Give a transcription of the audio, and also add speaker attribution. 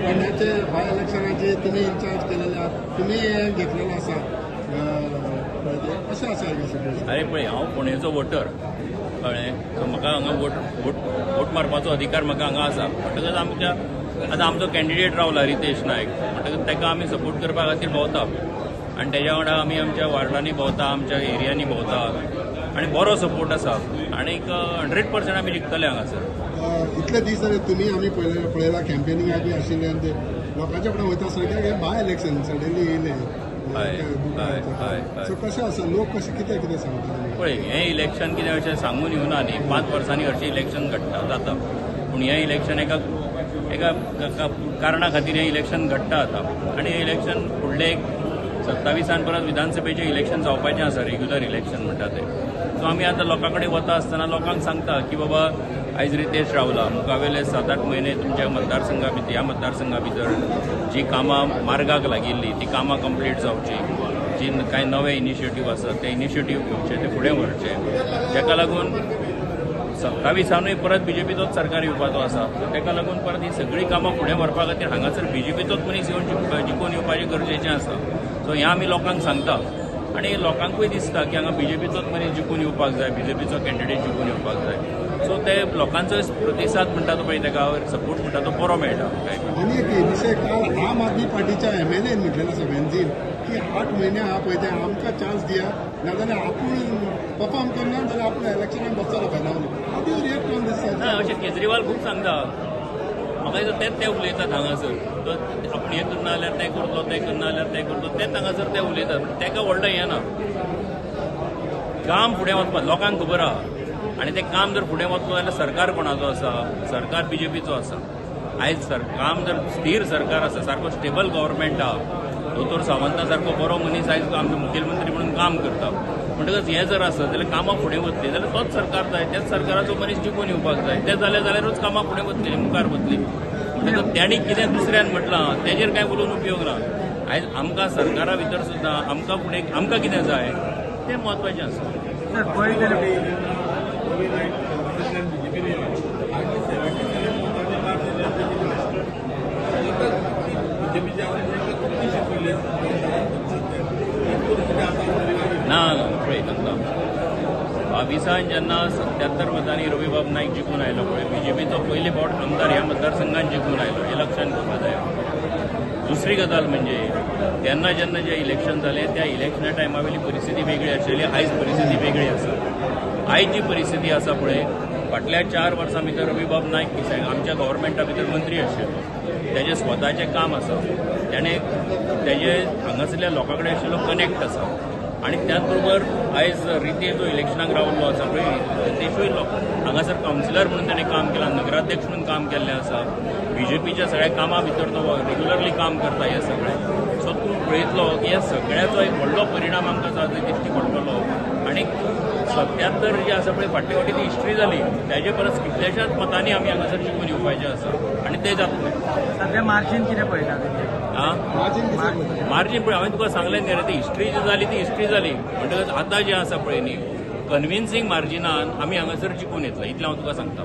Speaker 1: पेडण्याचे bye इलेक्शनाचे तुम्ही in-charge केलेले आहात, तुम्ही घेतलेलो आसा, कशें आसा सिट्युएशन?
Speaker 2: अरे पळय, हांव पुणेचो वोटर कळ्ळें, सो म्हाका हांगा वोट मारपाचो अधिकार म्हाका हांगा आसा. म्हणटकच आतां आमचो कॅन्डिडेट रावला रितेश नायक, म्हणटकच ताका आमी सपोर्ट करपा खातीर भोंवता आनी तेज्या वांगडा आमी आमच्या वार्डांनी भोंवता, आमच्या एरियांनी भोंवता आनी बरो सपोर्ट आसा आनीक 100% आमी जिखतले हांगासर.
Speaker 1: इतले दीस जाले तुमी आमी पळयला कॅम्पेनिंगाक बी आशिल्ले आनी ते लोकांच्या फुडें वयता सगळे हे बाय इलेक्शन सडनली येयले. सो कशें आसा, लोक कशें कितें सांगता?
Speaker 2: पळय, हें इलेक्शन कितें अशें सांगून येवना न्ही, 5 वर्सांनी हरशीं इलेक्शन घडटा जाता, पूण हें इलेक्शन एका कारणा खातीर हें इलेक्शन घडटा आतां आनी हें इलेक्शन फुडले 27 परत विधानसभेचें इलेक्शन जावपाचें आसा, रेग्युलर इलेक्शन म्हणटा तें. सो आमी आतां लोकां कडेन वता आसतना लोकांक सांगता की बाबा आयज रितेश रावला, मुखावेले 7-8 म्हयने तुमच्या ह्या मतदारसंघा भितर जी कामां मार्गाक लागिल्ली ती कामां कंप्लीट जावची, जी कांय नवे इनिशिएटीव आसात ते इनिशिएटीव घेवचे, ते फुडें व्हरचे, जाका लागून 27 परत बीजेपीचोच सरकार येवपाचो आसा. ताका लागून परत ही सगळीं कामां फुडें व्हरपा खातीर हांगासर बीजेपीचोच मनीस येवन जिखून येवपाचें गरजेचें आसा. सो हें आमी लोकांक सांगता आनी लोकांकूय दिसता की हांगा बीजेपीचोच मनीस जिखून येवपाक जाय, बीजेपीचो कॅन्डिडेट जिखून येवपाक जाय. सो ते लोकांचो प्रतिसाद म्हणटा तो पळय, ताका सपोर्ट म्हणटा तो बरो मेळटा.
Speaker 1: आनी एक विशय काल आम आदमी पार्टीच्या MLA म्हटलेलो आसा बेनझीर की 8 म्हयने आहा पळय ते आमकां चान्स दिया, नाजाल्यार आपूण परफॉर्म करना जाल्यार आपल्या इलेक्शनाक बसतलो final. How do react on this?
Speaker 2: ना, अशें केजरीवाल खूब सांगता, म्हाका दिसता ते उलयतात हांगासर, आपूण हें करना जाल्यार तें करतलो, तें करना जाल्यार तें करतलो, तेंच हांगासर ते उलयतात. ताका व्हडलो हें ना, काम फुडें वचपाक लोकांक खबर आहा आनी तें काम जर फुडें वचलो जाल्यार सरकार कोणाचो आसा? सरकार बीजेपीचो आसा. आयज काम जर स्थिर सरकार आसा, सारको स्टेबल गव्हर्मेंट आहा, दोतोर सावंता सारको बरो मनीस आयज आमचो मुखेलमंत्री म्हणून काम करता, म्हणटकच हें जर आसत जाल्यार कामां फुडें वतली जाल्यार तोच सरकार जाय, त्याच सरकाराचो मनीस जिखून येवपाक जाय. तें जाल्यारूच कामां फुडें वतली, मुखार वतली. म्हणटकच तेणी कितें दुसऱ्यान म्हटलां तेजेर कांय उलोवन उपयोग ना. आयज आमकां सरकारा भितर सुद्दां आमकां कितें जाय तें म्हत्वाचें आसा. ना पळय, 22 जेन्ना 77 मतांनी रविबाब नायक जिखून आयलो पळय, बीजेपीचो पयले फावट आमदार ह्या मतदारसंघात जिखून आयलो, हें लक्षांत घेवपाक जाय. दुसरी गजाल म्हणजे तेन्ना जेन्ना जे इलेक्शन जालें त्या इलेक्शना टायमावेली परिस्थिती वेगळी आशिल्ली, आयज परिस्थिती वेगळी आसा. आयज जी परिस्थिती आसा पळय, फाटल्या 4 वर्सां भितर रविबाब नायक आमच्या गव्हर्मेंटा भितर मंत्री आशिल्लो, तेजें स्वताचें काम आसा, तेजे हांगासरल्या लोकां कडेन आशिल्लो कनेक्ट आसा आनी त्याच बरोबर आयज रितेश जो इलेक्शनाक रावल्लो आसा पळय, रितेशूय हांगासर कावन्सिलर म्हणून ताणें काम केलां, नगराध्यक्ष म्हणून काम केल्लें आसा, बीजेपीच्या सगळ्या कामां भितर तो रेग्युलरली काम करता हें सगळें. सो तूं पळयतलो की ह्या सगळ्याचो एक व्हडलो परिणाम आमकां जाता दिश्टी पडटलो. आनी 77 जे आसा पळय फाटले फावटी ती हिस्ट्री जाली, तेजे परस कितल्याशाच मतांनी आमी हांगासर जिखून येवपाचें आसा आनी तें जातलें.
Speaker 3: सगळें मार्जीन कितें पळयता?
Speaker 2: मार्जीन पळय, हांवें तुका सांगलें न्ही रे, ती हिस्ट्री जी जाली ती हिस्ट्री जाली, म्हणटकच आतां जें आसा पळय न्ही, कन्विन्सिंग मार्जिनान आमी हांगासर जिखून येतले, इतलें हांव तुका सांगता.